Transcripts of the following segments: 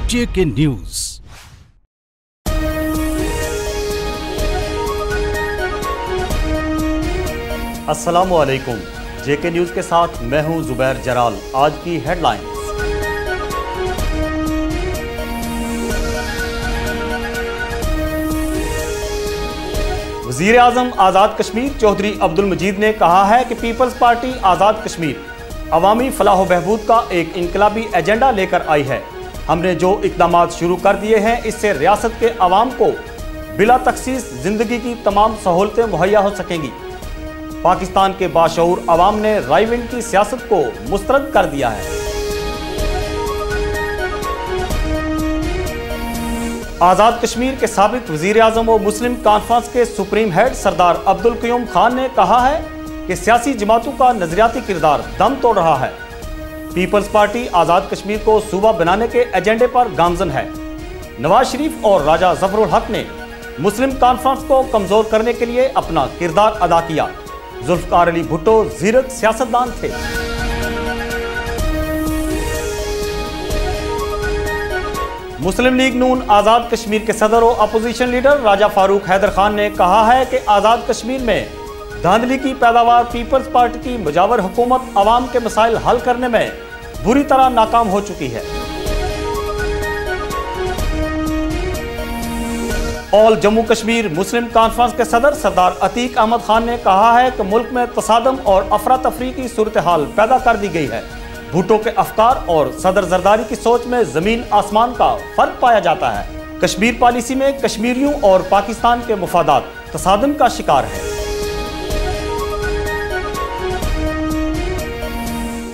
JK news. अस्सलामुअलैकुम। JK news के साथ मैं हूं जुबैर जराल। आज की हेडलाइंस। वज़ीर आज़म आज़ाद कश्मीर चौधरी अब्दुल मजीद ने कहा है कि पीपल्स पार्टी आज़ाद कश्मीर अवामी फलाह बहबूद का एक इनकलाबी एजेंडा लेकर आई है। हमने जो इक़दामात शुरू कर दिए हैं, इससे रियासत के अवाम को बिला तखसीस ज़िंदगी की तमाम सहूलतें मुहैया हो सकेंगी। पाकिस्तान के बाशऊर अवाम ने राइविंड की सियासत को मुस्तरद कर दिया है। आज़ाद कश्मीर के साबिक वज़ीर आज़म और मुस्लिम कॉन्फ्रेंस के सुप्रीम हेड सरदार अब्दुल क़य्यूम खान ने कहा है कि सियासी जमातों का नजरियाती किरदार दम तोड़ रहा है। पीपल्स पार्टी आज़ाद कश्मीर को सूबा बनाने के एजेंडे पर गामजन है। नवाज शरीफ और राजा ज़फरुल हक ने मुस्लिम कॉन्फ्रेंस को कमजोर करने के लिए अपना किरदार अदा किया। जुल्फ़िकार अली भुट्टो ज़ीरक सियासतदान थे। मुस्लिम लीग नून आज़ाद कश्मीर के सदर और अपोजिशन लीडर राजा फारूक हैदर खान ने कहा है कि आज़ाद कश्मीर में धांधली की पैदावार पीपल्स पार्टी की मुजावर हुकूमत अवाम के मसाइल हल करने में बुरी तरह नाकाम हो चुकी है। ऑल जम्मू कश्मीर मुस्लिम कॉन्फ्रेंस के सदर सरदार अतीक अहमद खान ने कहा है कि मुल्क में तसादम और अफरा तफरी की सूरत हाल पैदा कर दी गई है। भुट्टो के अफकार और सदर जरदारी की सोच में जमीन आसमान का फर्क पाया जाता है। कश्मीर पॉलिसी में कश्मीरियों और पाकिस्तान के मुफादात तसादम का शिकार है।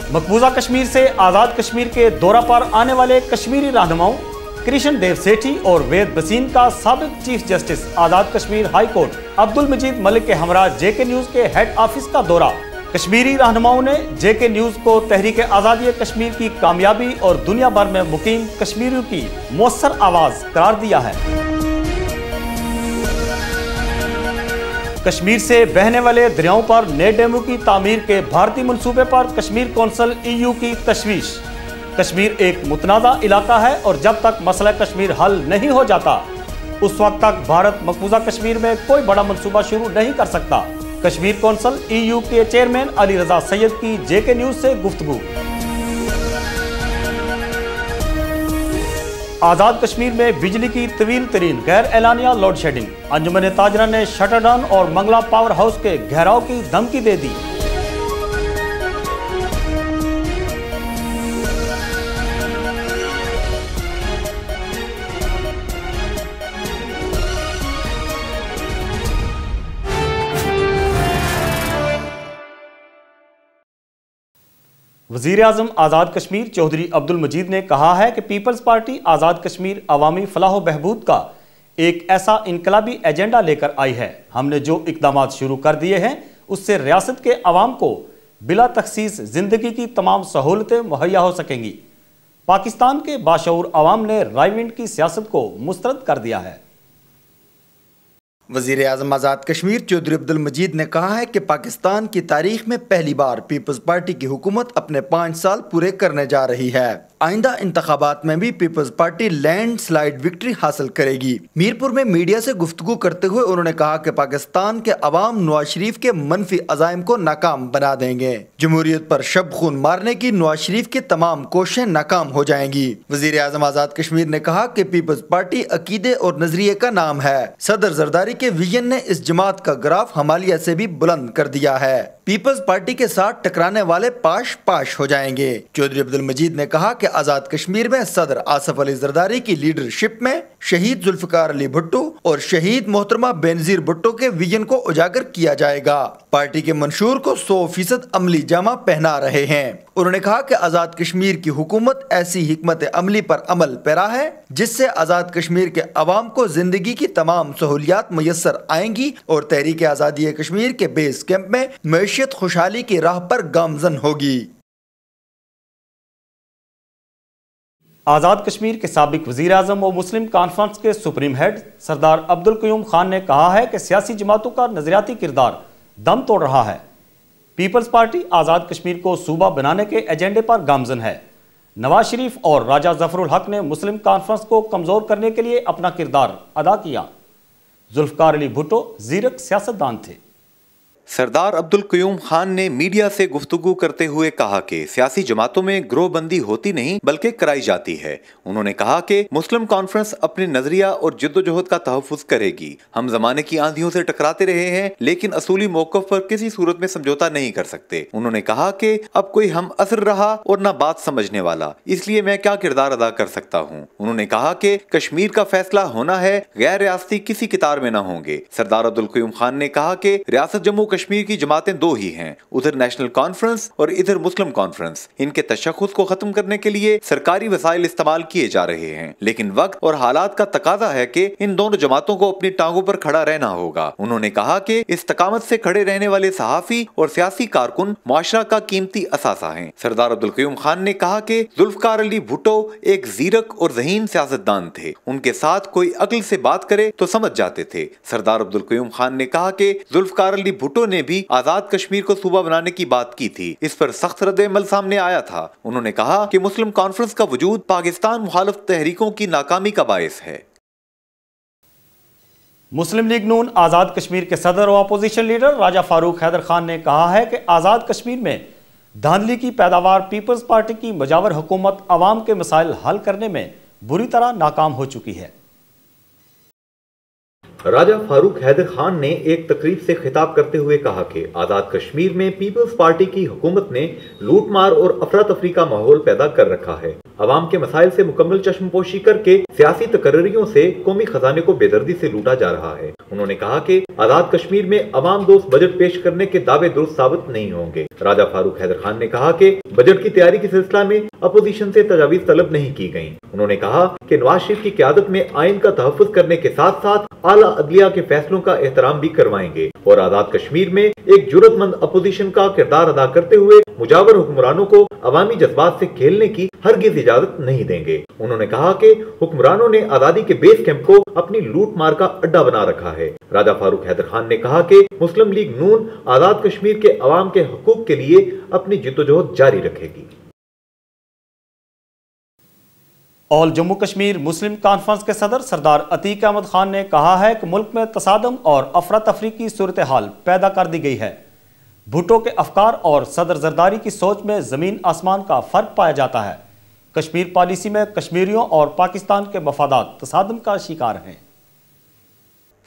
मकबूजा कश्मीर से आज़ाद कश्मीर के दौरा पर आने वाले कश्मीरी रहनुमाओं कृष्ण देव सेठी और वेद बसीन का साबिक chief justice Azad Kashmir high court Abdul मजीद मलिक के हमरा JK न्यूज के हेड ऑफिस का दौरा। कश्मीरी रहनुमाओं ने JK न्यूज को तहरीक आज़ादी कश्मीर की कामयाबी और दुनिया भर में मुकीम कश्मीरियों की मौसर आवाज करार दिया है। कश्मीर से बहने वाले दरियाओं पर नए डैमों की तामीर के भारतीय मंसूबे पर कश्मीर कौंसिल EU की तशवीश। कश्मीर एक मुतनाज़ा इलाका है और जब तक मसला कश्मीर हल नहीं हो जाता उस वक्त तक भारत मकबूजा कश्मीर में कोई बड़ा मंसूबा शुरू नहीं कर सकता। कश्मीर कौंसिल EU के चेयरमैन अली रजा सैयद की JK न्यूज से गुफ्तगू। आज़ाद कश्मीर में बिजली की तवील तरीन गैर एलानिया लोड शेडिंग। अंजुमन ताजरा ने शटर डाउन और मंगला पावर हाउस के घेराव की धमकी दे दी। वज़ीर आज़म आज़ाद कश्मीर चौधरी अब्दुल मजीद ने कहा है कि पीपल्स पार्टी आज़ाद कश्मीर अवामी फलाह बहबूद का एक ऐसा इनकलाबी एजेंडा लेकर आई है। हमने जो इक़दामात शुरू कर दिए हैं, उससे रियासत के अवाम को बिला तखसीस ज़िंदगी की तमाम सहूलतें मुहैया हो सकेंगी। पाकिस्तान के बाशऊर अवाम ने राइविंड की सियासत को मुस्तरद कर दिया है। वज़ीर आज़म आज़ाद कश्मीर चौधरी अब्दुल मजीद ने कहा है कि पाकिस्तान की तारीख में पहली बार पीपल्स पार्टी की हुकूमत अपने 5 साल पूरे करने जा रही है। आइंदा इंतखाबात में भी Peoples Party landslide victory हासिल करेगी। मीरपुर में मीडिया से गुफ्तगू करते हुए उन्होंने कहा कि पाकिस्तान के अवाम नवाज शरीफ के मनफी अज़ाइम को नाकाम बना देंगे। जमहूरियत पर शब खून मारने की नवाज शरीफ की तमाम कोशिशें नाकाम हो जाएंगी। वज़ीर आज़म आज़ाद कश्मीर ने कहा कि पीपल्स पार्टी अकीदे और नजरिए का नाम है। सदर जरदारी के विजन ने इस जमात का ग्राफ हमालिया से भी बुलंद कर दिया है। पीपल्स पार्टी के साथ टकराने वाले पाश हो जाएंगे। चौधरी अब्दुल मजीद ने कहा कि आज़ाद कश्मीर में सदर आसिफ अली जरदारी की लीडरशिप में शहीद जुल्फ़िकार अली भुट्टो और शहीद मोहतरमा बेनज़ीर भुट्टो के विजन को उजागर किया जाएगा। पार्टी के मंशूर को 100% अमली जामा पहना रहे हैं। उन्होंने कहा कि आज़ाद कश्मीर की हुकूमत ऐसी हिकमत अमली पर अमल पैरा है जिससे आज़ाद कश्मीर के अवाम को जिंदगी की तमाम सहूलियात मुयस्सर आएंगी और तहरीक आज़ादी कश्मीर के बेस कैंप में मैशियत खुशहाली की राह पर गामजन होगी। आज़ाद कश्मीर के साबिक वज़ीर आज़म और मुस्लिम कॉन्फ्रेंस के सुप्रीम हेड सरदार अब्दुल क़य्यूम खान ने कहा है कि सियासी जमातों का नजरियाती किरदार दम तोड़ रहा है। पीपल्स पार्टी आज़ाद कश्मीर को सूबा बनाने के एजेंडे पर गामजन है। نواز شریف اور راجہ ظفر الحق نے مسلم کانفرنس کو کمزور کرنے کے لیے اپنا کردار ادا کیا۔ ذوالفقار علی بھٹو زیرک سیاستدان تھے۔ سردار عبدالقیوم خان نے میڈیا سے گفتگو کرتے ہوئے کہا کہ سیاسی جماعتوں میں گروہ بندی ہوتی نہیں بلکہ کرائی جاتی ہے۔ انہوں نے کہا کہ مسلم کانفرنس اپنے نظریہ اور جدوجہد کا تحفظ کرے گی۔ ہم زمانے کی آندھیوں سے ٹکراتے رہے ہیں لیکن اصولی موقف پر کسی صورت میں سمجھوتا نہیں کر سکتے۔ انہوں نے کہا کہ اب کوئی ہم عصر رہا اور نہ بات سمجھنے والا، اس لیے میں کیا کردار ادا کر سکتا ہوں۔ انہوں نے کہا کہ کشمیر کا فیصلہ ہونا ہے، غیر ریاستی کسی قطار میں نہ ہوں گے۔ سردار عبدالقیوم خان نے کہا کہ ریاست جموں کشمیر کی جماعتیں دو ہی ہیں، ادھر نیشنل کانفرنس اور ادھر مسلم کانفرنس۔ ان کے تشخص کو ختم کرنے کے لیے سرکاری وسائل استعمال کیے جا رہے ہیں، لیکن وقت اور حالات کا تقاضا ہے کہ ان دونوں جماعتوں کو اپنی ٹانگوں پر کھڑا رہنا ہوگا۔ انہوں نے کہا کہ استقامت سے کھڑے رہنے والے صحافی اور سیاسی کارکن معاشرہ کا قیمتی اثاثہ ہیں۔ سردار عبدالقیوم خان نے کہا کہ ذوالفقار علی بھٹو ایک زیرک اور ذہین سیاستدان تھے، ان کے ساتھ کوئی عقل سے بات کرے تو سمجھ جاتے تھے۔ سردار عبدالقیوم خان نے کہا کہ ذوالفقار علی بھٹو نے بھی آزاد کشمیر کو صوبہ بنانے کی بات کی تھی، اس پر سخت رد عمل سامنے آیا تھا۔ انہوں نے کہا کہ مسلم کانفرنس کا وجود پاکستان مخالف تحریکوں کی ناکامی کا باعث ہے۔ مسلم لیگ نون آزاد کشمیر کے صدر و اپوزیشن لیڈر راجہ فاروق حیدر خان نے کہا ہے کہ آزاد کشمیر میں دھاندلی کی پیداوار پیپلز پارٹی کی مجاور حکومت عوام کے مسائل حل کرنے میں بری طرح ناکام ہو چکی ہے۔ راجہ فاروق حیدر خان نے ایک تقریب سے خطاب کرتے ہوئے کہا کہ آزاد کشمیر میں پیپلز پارٹی کی حکومت نے لوٹ مار اور افراتفری کا ماحول پیدا کر رکھا ہے۔ عوام کے مسائل سے مکمل چشم پوشی کر کے سیاسی تقرریوں سے قومی خزانے کو بے دردی سے لوٹا جا رہا ہے۔ انہوں نے کہا کہ آزاد کشمیر میں عوام دوست بجٹ پیش کرنے کے دعوے درست ثابت نہیں ہوں گے۔ راجہ فاروق حیدر خان نے کہا کہ بجٹ کی تیاری کے سلسلہ میں اپوزیشن سے تجاویز طلب نہیں کی گئیں۔ انہوں نے کہا کہ نواز شریف کی قیادت میں آئین کا تحفظ کرنے کے ساتھ ساتھ اعلیٰ عدلیہ کے فیصلوں کا احترام بھی کروائیں گے اور آزاد کشمیر میں ایک جرأت مند اپوزیشن کا کردار ادا کرتے ہوئے مجاور حکمرانوں کو عوامی جذبات سے کھیلنے کی ہرگز اجازت نہیں دیں گے۔ انہوں نے کہا کہ حکمرانوں نے آزادی کے بیس کیمپ کو اپنی لوٹ مار کا اڈا بنا رکھا ہے۔ راجہ فاروق حیدر خان نے کہا کہ مسلم لیگ نون آزاد کشمیر کے عوام کے حقوق کے لیے اپنی جدوجہد جاری رکھے گی۔ آل جموں کشمیر مسلم کانفرنس کے صدر سردار عتیق احمد خان نے کہا ہے کہ ملک میں تصادم اور افراتفری کی صورتحال پیدا کر دی گئی ہے۔ بھٹو کے افکار اور صدر زرداری کی سوچ میں زمین آسمان کا فرق پایا جاتا ہے۔ کشمیر پالیسی میں کشمیریوں اور پاکستان کے مفادات تصادم کا شکار ہیں۔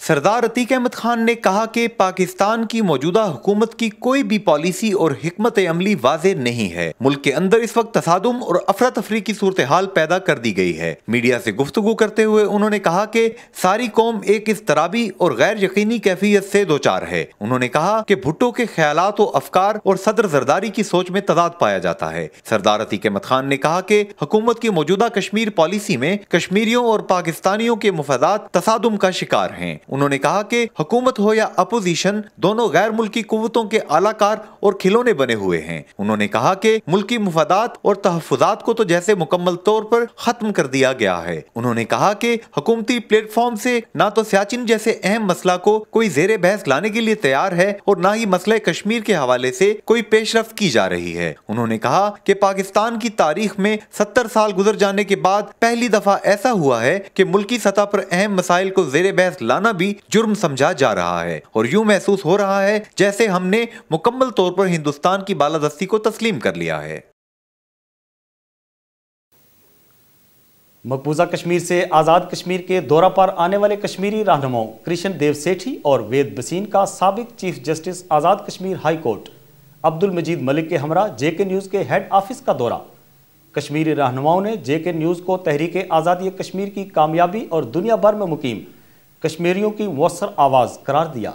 سردار عتیق احمد خان نے کہا کہ پاکستان کی موجودہ حکومت کی کوئی بھی پالیسی اور حکمت عملی واضح نہیں ہے۔ ملک کے اندر اس وقت تصادم اور افراتفری کی صورتحال پیدا کر دی گئی ہے۔ میڈیا سے گفتگو کرتے ہوئے انہوں نے کہا کہ ساری قوم ایک اضطرابی اور غیر یقینی کیفیت سے دوچار ہے۔ انہوں نے کہا کہ بھٹو کے خیالات و افکار اور صدر زرداری کی سوچ میں تضاد پایا جاتا ہے۔ سردار عتیق احمد خان نے کہا کہ حکومت کی موجودہ کشمیر پالیسی میں کشمیریوں اور پاکستانیوں کے مفادات تصادم کا شکار ہیں۔ انہوں نے کہا کہ حکومت ہو یا اپوزیشن دونوں غیر ملکی قوتوں کے اعلی کار اور کھلونے بنے ہوئے ہیں۔ انہوں نے کہا کہ ملکی مفادات اور تحفظات کو تو جیسے مکمل طور پر ختم کر دیا گیا ہے۔ انہوں نے کہا کہ حکومتی پلیٹ فارم سے نہ تو سیاچن جیسے اہم مسئلہ کو کوئی زیر بحث لانے کے لیے تیار ہے اور نہ ہی مسئلہ کشمیر کے حوالے سے کوئی پیش رفت کی جا رہی ہے۔ انہوں نے کہا کہ پاکستان کی تاریخ میں 70 سال گزر جانے کے بعد پہلی دفعہ ایسا ہوا ہے کہ ملکی سطح پر اہم مسائل کو زیر بحث لانا بھی جرم سمجھا جا رہا ہے اور یوں محسوس ہو رہا ہے جیسے ہم نے مکمل طور پر ہندوستان کی بالادستی کو تسلیم کر لیا ہے۔ مقبوضہ کشمیر سے آزاد کشمیر کے دورہ پر آنے والے کشمیری رہنماؤں کرشن دیو سیٹھی اور وید بسین کا سابق chief justice Azad Kashmir high court Abdul Majeed ملک کے ہمراہ جے کے نیوز کے ہیڈ آفس کا دورہ۔ کشمیری رہنماؤں نے جے کے نیوز کو تحریک آزادی کشمیر کی کامیابی اور دنیا بھر میں مقیم کشمیریوں کی مؤثر آواز قرار دیا۔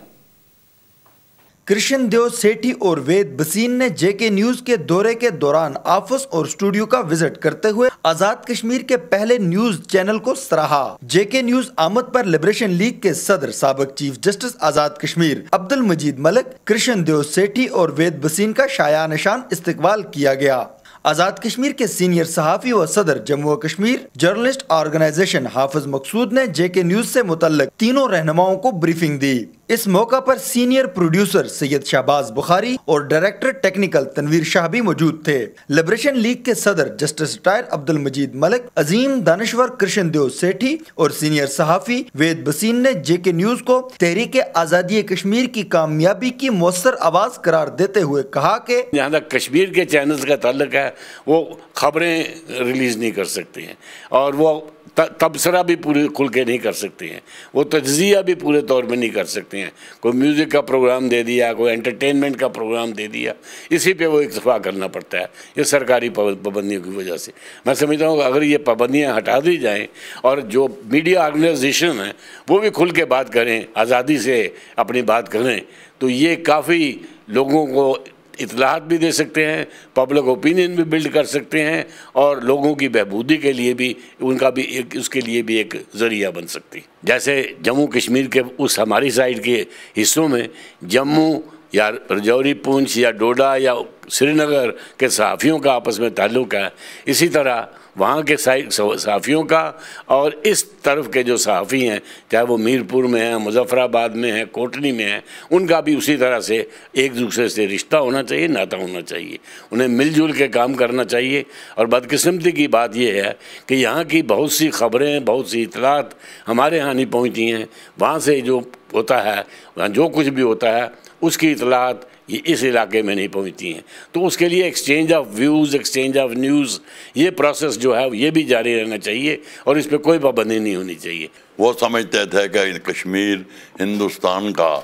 کرشن دیو سیٹھی اور وید بسین نے جے کے نیوز کے دورے کے دوران آفس اور اسٹوڈیو کا وزٹ کرتے ہوئے آزاد کشمیر کے پہلے نیوز چینل کو سراہا۔ جے کے نیوز آمد پر لبریشن لیگ کے صدر سابق چیف جسٹس آزاد کشمیر عبد المجید ملک، کرشن دیو سیٹھی اور وید بسین کا شایع نشان استقبال کیا گیا۔ آزاد کشمیر کے سینئر صحافی و صدر جموں و کشمیر جرنلسٹ آرگنائزیشن حافظ مقصود نے جے کے نیوز سے متعلق تینوں رہنماؤں کو بریفنگ دی۔ اس موقع پر سینئر پروڈیوسر سید شہباز بخاری اور ڈائریکٹر ٹیکنیکل تنویر شاہ بھی موجود تھے۔ لبریشن لیگ کے صدر جسٹس ریٹائر عبد المجید ملک، عظیم دانشور کرشن دیو سیٹھی اور سینئر صحافی وید بسین نے جے کے نیوز کو تحریک آزادی کشمیر کی کامیابی کی مؤثر آواز قرار دیتے ہوئے کہا کہ جہاں تک کشمیر کے چینلز کا تعلق ہے وہ خبریں ریلیز نہیں کر سکتے ہیں اور وہ تبصرہ بھی پورے کھل کے نہیں کر سکتے ہیں، وہ تجزیہ بھی پورے طور میں نہیں کر سکتے ہیں۔ کوئی میوزک کا پروگرام دے دیا، کوئی انٹرٹینمنٹ کا پروگرام دے دیا، اسی پہ وہ اکتفا کرنا پڑتا ہے، یہ سرکاری پابندیوں کی وجہ سے۔ میں سمجھتا ہوں کہ اگر یہ پابندیاں ہٹا دی جائیں اور جو میڈیا آرگنائزیشن ہیں وہ بھی کھل کے بات کریں، آزادی سے اپنی بات کریں، تو یہ کافی لوگوں کو اطلاعات بھی دے سکتے ہیں، پبلک اوپینین بھی بلڈ کر سکتے ہیں اور لوگوں کی بہبودی کے لیے بھی ان کا بھی اس کے لیے بھی ایک ذریعہ بن سکتی۔ جیسے جموں کشمیر کے اس ہماری سائڈ کے حصوں میں جموں یا رجوری پونچھ یا ڈوڈا یا سری نگر کے صحافیوں کا آپس میں تعلق ہے، اسی طرح وہاں کے صحافیوں کا اور اس طرف کے جو صحافی ہیں چاہے وہ میرپور میں ہیں، مظفر آباد میں ہیں، کوٹنی میں ہیں، ان کا بھی اسی طرح سے ایک دوسرے سے رشتہ ہونا چاہیے، ناطہ ہونا چاہیے، انہیں مل جل کے کام کرنا چاہیے۔ اور بدقسمتی کی بات یہ ہے کہ یہاں کی بہت سی خبریں، بہت سی اطلاعات ہمارے ہاں نہیں پہنچتی ہیں، وہاں سے جو ہوتا ہے، وہاں جو کچھ بھی ہوتا ہے اس کی اطلاعات یہ اس علاقے میں نہیں پہنچتی ہیں، تو اس کے لیے exchange of views, exchange of news, یہ پروسیس جو ہے یہ بھی جاری رہنا چاہیے اور اس پہ کوئی پابندی نہیں ہونی چاہیے۔ وہ سمجھتے تھے کہ کشمیر ہندوستان کا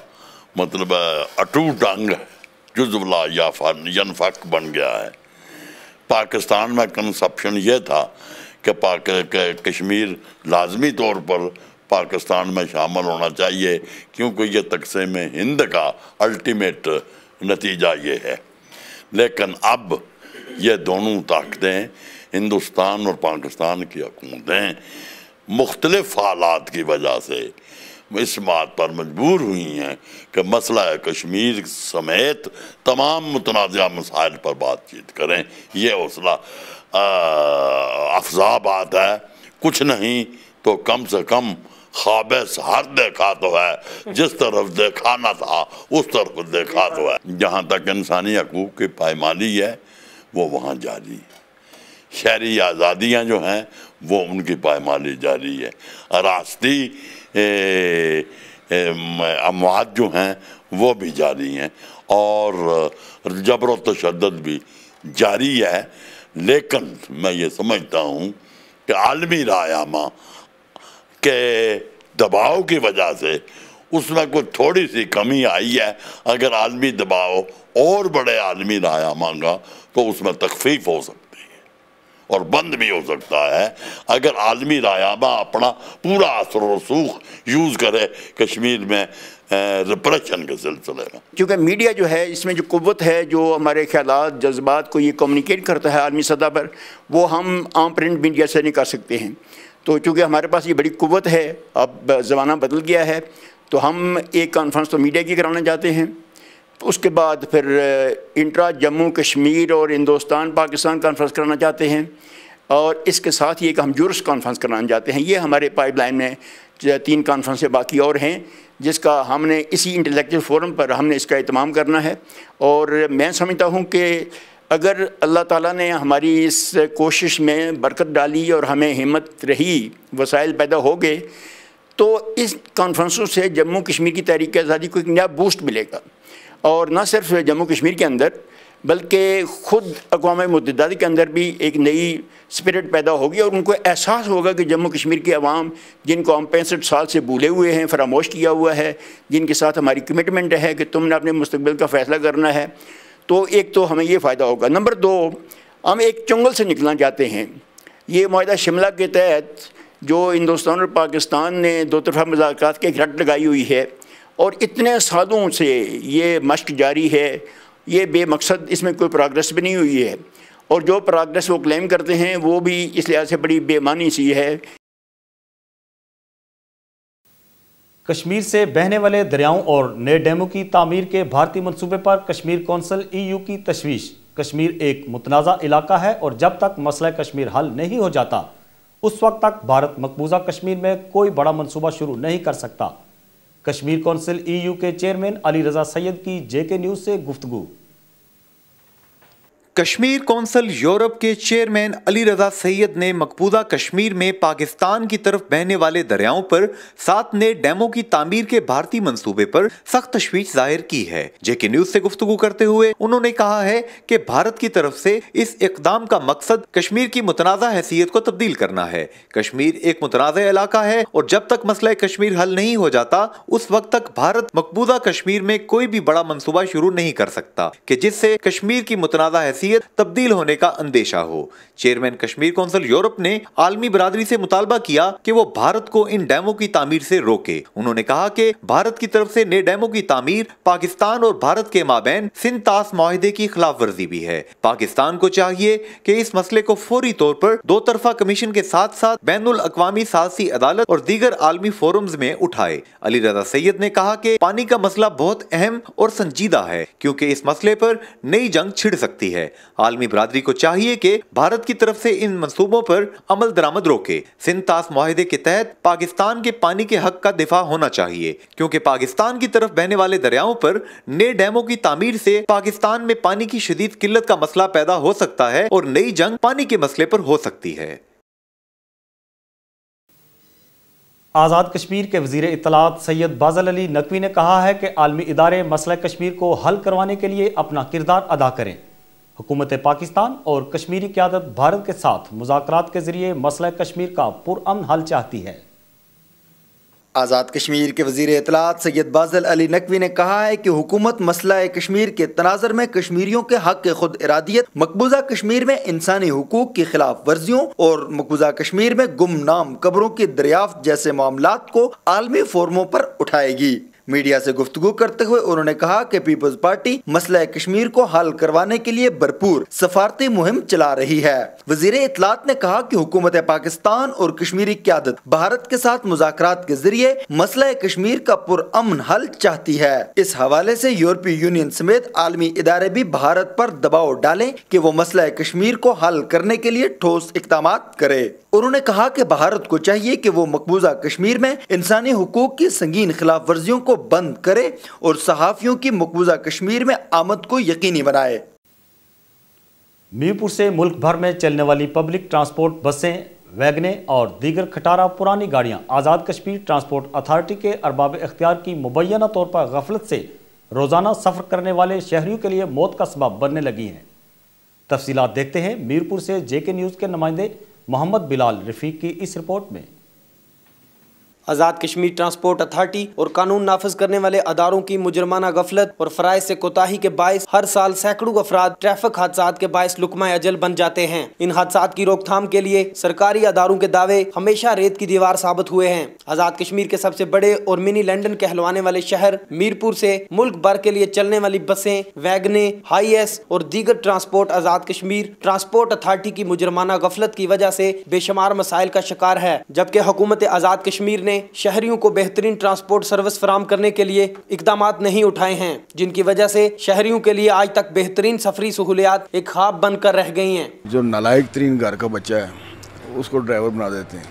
مطلب اٹوٹ انگ جزو لا ینفک بن گیا ہے۔ پاکستان میں کنسپشن یہ تھا کہ کشمیر لازمی طور پر پاکستان میں شامل ہونا چاہیے کیونکہ یہ تقسیم ہند کا الٹیمیٹ نتیجہ یہ ہے، لیکن اب یہ دونوں طاقتیں ہندوستان اور پاکستان کی حکومتیں مختلف حالات کی وجہ سے اس بات پر مجبور ہوئی ہیں کہ مسئلہ کشمیر سمیت تمام متنازعہ مسائل پر بات چیت کریں۔ یہ حوصلہ افزا بات ہے، کچھ نہیں تو کم سے کم خواب سحر دیکھا تو ہے، جس طرف دیکھا نہ تھا اس طرف دیکھا تو ہے۔ جہاں تک انسانی حقوق کی پائمالی ہے وہ وہاں جاری ہے، شہری آزادیاں جو ہیں وہ ان کی پائمالی جاری ہے، راستی اموات جو ہیں وہ بھی جاری ہیں اور جبر و تشدد بھی جاری ہے۔ لیکن میں یہ سمجھتا ہوں کہ عالمی رایامہ کے دباؤ کی وجہ سے اس میں کوئی تھوڑی سی کمی آئی ہے۔ اگر عالمی دباؤ اور بڑے عالمی رایامہ کا تو اس میں تخفیف ہو سکتی ہے اور بند بھی ہو سکتا ہے اگر عالمی رایامہ اپنا پورا اثر و رسوخ یوز کرے کشمیر میں ریپریشن کے سلسلے میں۔ کیونکہ میڈیا جو ہے اس میں جو قوت ہے جو ہمارے خیالات، جذبات کو یہ کمیونیکیٹ کرتا ہے عالمی سطح پر، وہ ہم عام پرنٹ میڈیا سے نہیں کر سکتے ہیں۔ تو چونکہ ہمارے پاس یہ بڑی قوت ہے، اب زمانہ بدل گیا ہے، تو ہم ایک کانفرنس تو میڈیا کی کرانا چاہتے ہیں، اس کے بعد پھر انٹرا جموں کشمیر اور ہندوستان پاکستان کانفرنس کرانا چاہتے ہیں، اور اس کے ساتھ یہ کہ ہم جورس کانفرنس کرانا چاہتے ہیں۔ یہ ہمارے پائپ لائن میں 3 کانفرنسیں باقی اور ہیں، جس کا ہم نے اسی انٹلیکچوئل فورم پر ہم نے اس کا اہتمام کرنا ہے۔ اور میں سمجھتا ہوں کہ اگر اللہ تعالیٰ نے ہماری اس کوشش میں برکت ڈالی اور ہمیں ہمت رہی، وسائل پیدا ہو گئے، تو اس کانفرنسوں سے جموں کشمیر کی تحریک آزادی کو ایک نیا بوسٹ ملے گا، اور نہ صرف جموں کشمیر کے اندر بلکہ خود اقوام متحدہ کے اندر بھی ایک نئی سپرٹ پیدا ہوگی، اور ان کو احساس ہوگا کہ جموں کشمیر کے عوام جن کو ہم 65 سال سے بھولے ہوئے ہیں، فراموش کیا ہوا ہے، جن کے ساتھ ہماری کمٹمنٹ ہے کہ تم نے اپنے مستقبل کا فیصلہ کرنا ہے، تو ایک تو ہمیں یہ فائدہ ہوگا۔ نمبر 2، ہم ایک چنگل سے نکلنا چاہتے ہیں۔ یہ معاہدہ شملہ کے تحت جو ہندوستان اور پاکستان نے 2 طرفہ مذاکرات کی ایک رٹ لگائی ہوئی ہے، اور اتنے سالوں سے یہ مشق جاری ہے، یہ بے مقصد، اس میں کوئی پروگریس بھی نہیں ہوئی ہے، اور جو پروگریس وہ کلیم کرتے ہیں وہ بھی اس لحاظ سے بڑی بے معنی سی ہے۔ کشمیر سے بہنے والے دریاؤں اور نئے ڈیموں کی تعمیر کے بھارتی منصوبے پر کشمیر کونسل EU کی تشویش۔ کشمیر ایک متنازع علاقہ ہے اور جب تک مسئلہ کشمیر حل نہیں ہو جاتا اس وقت تک بھارت مقبوضہ کشمیر میں کوئی بڑا منصوبہ شروع نہیں کر سکتا۔ कश्मीर कौंसिल EU के चेयरमैन अली रजा सैयद की JK न्यूज से गुफ्तगू। कश्मीर कौंसिल यूरोप के चेयरमैन अली रजा सैयद ने मकबूजा कश्मीर में पाकिस्तान की तरफ बहने वाले दरियाओं पर 7 नए डैमों की तामीर के भारतीय मंसूबे पर सख्त तशवीश जाहिर की है। JK न्यूज से गुफ्तगू करते हुए उन्होंने कहा है कि भारत की तरफ से इस इकदाम का मकसद कश्मीर की मुतनाज़ा हैसियत को तब्दील करना है। कश्मीर एक मुतनाज़ा इलाका है और जब तक मसला कश्मीर हल नहीं हो जाता उस वक्त तक भारत मकबूजा कश्मीर में कोई भी बड़ा मंसूबा शुरू नहीं कर सकता कि जिससे कश्मीर की मुतनाज़ा हैसियत तब्दील होने का अंदेशा हो। चेयरमैन कश्मीर कौंसिल यूरोप ने आलमी बरादरी से मुतालबा किया कि वो भारत को इन डैमों की तामीर से रोके। उन्होंने कहा कि भारत की तरफ से नए डैमों की तामीर पाकिस्तान और भारत के माबैन सिंध-तास मुआहिदे की खिलाफ वर्जी भी है। पाकिस्तान को चाहिए कि इस मसले को फौरी तौर पर दो तरफा कमीशन के साथ साथ बैनुल अक़वामी सालसी अदालत और दीगर आलमी फोरम्स में उठाए। अली रजा सैयद ने कहा कि पानी का मसला बहुत अहम और संजीदा है क्योंकि इस मसले पर नई जंग छिड़ सकती है। आलमी बरादरी को चाहिए कि भारत की तरफ से इन मंसूबों पर अमल दरामद रोके। सिंध-तास मुआहिदे के तहत पाकिस्तान के पानी के हक का दिफा होना चाहिए क्योंकि पाकिस्तान की तरफ बहने वाले दरियाओं पर नए डैमों की तामीर से पाकिस्तान में पानी की शदीद किल्लत का मसला पैदा हो सकता है और नई जंग पानी के मसले पर हो सकती है। आज़ाद कश्मीर के वज़ीर इत्तलात सैयद बाज़ल अली नकवी ने कहा है कि आलमी इदारे मसला कश्मीर को हल करवाने के लिए अपना किरदार अदा करें। हुकूमत पाकिस्तान और कश्मीरी क़यादत भारत के साथ मुज़ाकरात के ज़रिए मसला कश्मीर का पुरअमन हल चाहती है। आज़ाद कश्मीर के वज़ीर इत्तलात सैयद बाज़ल अली नकवी ने कहा है कि हुकूमत मसला कश्मीर के तनाज़र में कश्मीरियों के हक़ के खुद इरादियत, मकबूजा कश्मीर में इंसानी हुकूक की खिलाफ वर्जियों और मकबूजा कश्मीर में गुमनाम कब्रों की दरियाफ्त जैसे मामलात को आलमी फोरमों पर उठाएगी। मीडिया से गुफ्तगू करते हुए उन्होंने कहा कि पीपल्स पार्टी मसला कश्मीर को हल करवाने के लिए भरपूर सफारती मुहिम चला रही है। वज़ीर इत्तलात ने कहा कि हुकूमत पाकिस्तान और कश्मीरी क़यादत भारत के साथ मुज़ाकरात के जरिए मसला कश्मीर का पुरअमन हल चाहती है। इस हवाले से यूरोपीय यूनियन समेत आलमी इदारे भी भारत पर दबाव डालें कि वो मसला कश्मीर को हल करने के लिए ठोस इक़दाम करे। उन्होंने कहा कि भारत को चाहिए कि वो मकबूजा कश्मीर में इंसानी हुकूक की संगीन खिलाफ वर्जियों को बंद करे और सहाफ़ियों की मकबूजा कश्मीर में आमद को यकीनी बनाए। मीरपुर से मुल्क भर में चलने वाली पब्लिक ट्रांसपोर्ट बसें, वैगने और दीगर खटारा पुरानी गाड़ियां आज़ाद कश्मीर ट्रांसपोर्ट अथॉरिटी के अरबाब इख्तियार की मुबैना तौर पर गफलत से रोज़ाना सफ़र करने वाले शहरियों के लिए मौत का सबब बनने लगी हैं। तफसीलात देखते हैं मीरपुर से JK न्यूज़ के नुमाइंदे मोहम्मद बिलाल रफीक की इस रिपोर्ट में। आज़ाद कश्मीर ट्रांसपोर्ट अथॉरिटी और कानून नाफिज करने वाले अदारों की मुजरमाना गफलत और फ़राइज़ से कोताही के बायस हर साल सैकड़ों अफराद ट्रैफिक हादसात के बायस लुकमा अजल बन जाते हैं। इन हादसात की रोकथाम के लिए सरकारी अदारों के दावे हमेशा रेत की दीवार साबित हुए हैं। आज़ाद कश्मीर के सबसे बड़े और मिनी लंदन कहलवाने वाले शहर मीरपुर से मुल्क भर के लिए चलने वाली बसें, वैगने, हाईएस और दीगर transport Azad Kashmir transport authority की मुजरमाना गफलत की वजह से बेशुमार मसाइल का शिकार है, जबकि हुकूमत आज़ाद कश्मीर ने शहरियों को बेहतरीन ट्रांसपोर्ट सर्विस फराहम करने के लिए इकदामात नहीं उठाए हैं, जिनकी वजह से शहरियों के लिए आज तक बेहतरीन सफरी सहूलियात एक ख्वाब बनकर रह गई हैं। जो नालायक तरीन घर का बच्चा है उसको ड्राइवर बना देते हैं,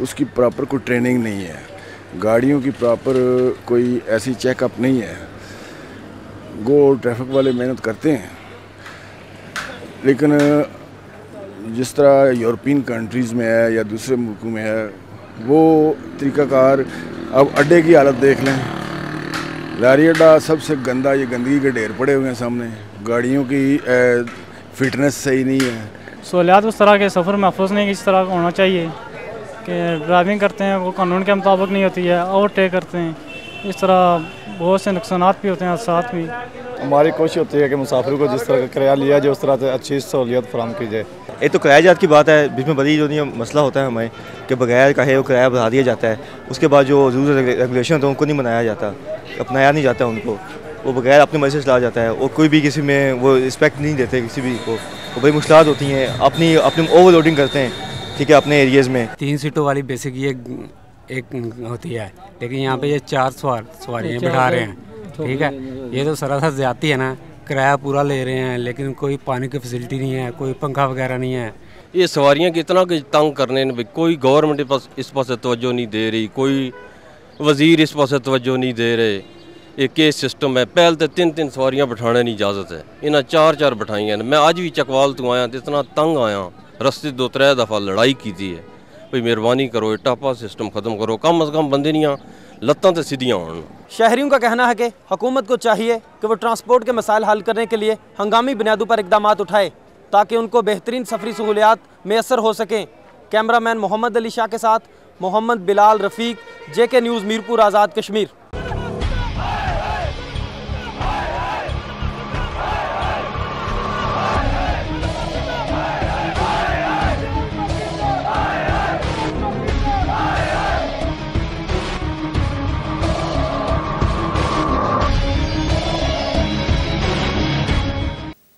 उसकी प्रॉपर कोई ट्रेनिंग नहीं है, गाड़ियों की प्रॉपर कोई ऐसी चेकअप नहीं है। वो ट्रैफिक वाले मेहनत करते हैं, लेकिन जिस तरह यूरोपियन कंट्रीज़ में है या दूसरे मुल्कों में है वो तरीक़ाकार। अब अड्डे की हालत देख लें, लारी अड्डा सबसे गंदा, ये गंदगी के ढेर पड़े हुए हैं सामने, गाड़ियों की फिटनेस सही नहीं है। सहूलियात उस तरह के सफ़र महफूज नहीं इस तरह का होना चाहिए कि ड्राइविंग करते हैं वो कानून के मुताबिक नहीं होती है, ओवरटेक करते हैं, इस तरह बहुत से नुकसानात भी होते हैं साथ में। हमारी कोशिश होती है कि मुसाफिर को जिस तरह का किराया लिया जाए उस तरह से अच्छी सहूलियत फराहम की जाए। एक तो किराया जात की बात है, बीच में बड़ी जो नहीं मसला होता है हमें कि बगैर कहे वो किराया बढ़ा दिया जाता है, उसके बाद जो रूल रेगुलेशन होता है उनको नहीं बनाया जाता, अपनाया नहीं जाता उनको, वो बगैर अपने मर्जी से चला जाता है और कोई भी किसी में वो रिस्पेक्ट नहीं देते किसी भी को, वो बड़ी मुश्किलात होती हैं, अपनी ओवरलोडिंग करते हैं, ठीक है, अपने एरियाज़ में। 3 सीटों वाली बेसिक ये एक होती है, लेकिन यहाँ पे ये 4 सवारियाँ बिठा रहे हैं, ठीक है, ये तो सरासर ज़्यादती है ना। किराया पूरा ले रहे हैं लेकिन कोई पानी की फैसिलिटी नहीं है, कोई पंखा वगैरह नहीं है। ये सवारियाँ कितना तंग करने, कोई गवर्नमेंट इस पास तवज्जो नहीं दे रही, कोई वजीर इस पास तवज्जो नहीं दे रहे। एक केस सिस्टम है, पहले तो 3-3 सवारियां बिठाने की इजाज़त है, इन्हें 4-4 बिठाई हैं। मैं आज भी चकवाल तो आया तो इतना तंग आया, रस्ते 2-3 दफ़ा लड़ाई की थी है। भाई मेहरबानी करो, टापा सिस्टम ख़त्म करो, कम अज़ कम बंदे दियां लत्तां ते सीधियां होण। शहरियों का कहना है कि हुकूमत को चाहिए कि वो ट्रांसपोर्ट के मसाइल हल करने के लिए हंगामी बुनियादों पर इक़दाम उठाए ताकि उनको बेहतरीन सफरी सहूलियात मैसर हो सकें। कैमरामैन मोहम्मद अली शाह के साथ मोहम्मद बिलाल रफ़ीक, JK न्यूज़ मीरपुर आज़ाद कश्मीर।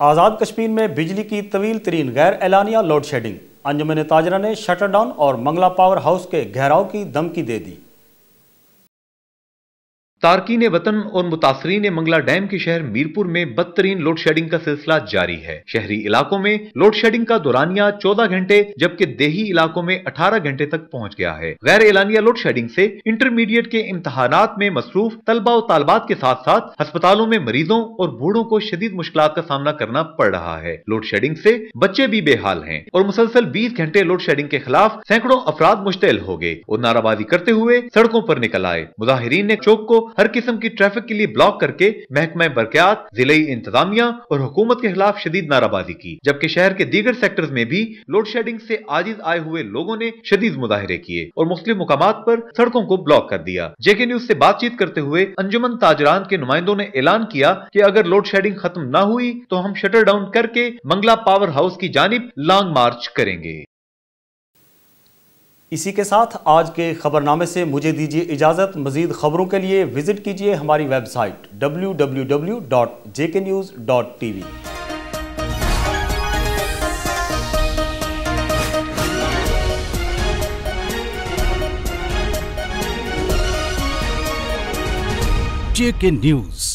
आज़ाद कश्मीर में बिजली की तवील तरीन गैर एलानिया लोड शेडिंग, अंजुमन ताजरा ने शटर डाउन और मंगला पावर हाउस के घेराव की धमकी दे दी। तारकीन वतन और मुतासरीन मंगला डैम के शहर मीरपुर में बदतरीन लोड शेडिंग का सिलसिला जारी है। शहरी इलाकों में लोड शेडिंग का दौरानिया 14 घंटे जबकि देही इलाकों में 18 घंटे तक पहुंच गया है। गैर एलानिया लोड शेडिंग से इंटरमीडिएट के इम्तहानात में मसरूफ तलबा और तालबात के साथ साथ अस्पतालों में मरीजों और बूढ़ों को शदीद मुश्किलात का सामना करना पड़ रहा है। लोड शेडिंग से बच्चे भी बेहाल हैं और मुसलसल 20 घंटे लोड शेडिंग के खिलाफ सैकड़ों अफराद मुश्तइल हो गए और नाराबाजी करते हुए सड़कों पर निकल आए। मुजाहिरीन ने चौक को हर किस्म की ट्रैफिक के लिए ब्लॉक करके महकमा बरक़ियात, ज़िलाई इंतजामिया और हुकूमत के खिलाफ शदीद नाराबाजी की, जबकि शहर के दीगर सेक्टर्स में भी लोड शेडिंग से आजिज आए हुए लोगों ने शदीद मुजाहिरे किए और मुख्तलिफ मुकामात पर सड़कों को ब्लॉक कर दिया। JK न्यूज़ से बातचीत करते हुए अंजुमन ताजरान के नुमाइंदों ने ऐलान किया कि अगर लोड शेडिंग खत्म न हुई तो हम शटर डाउन करके मंगला पावर हाउस की जानिब लॉन्ग मार्च करेंगे। इसी के साथ आज के खबरनामे से मुझे दीजिए इजाज़त। मज़ीद खबरों के लिए विजिट कीजिए हमारी वेबसाइट www.jknews.tv। JK news.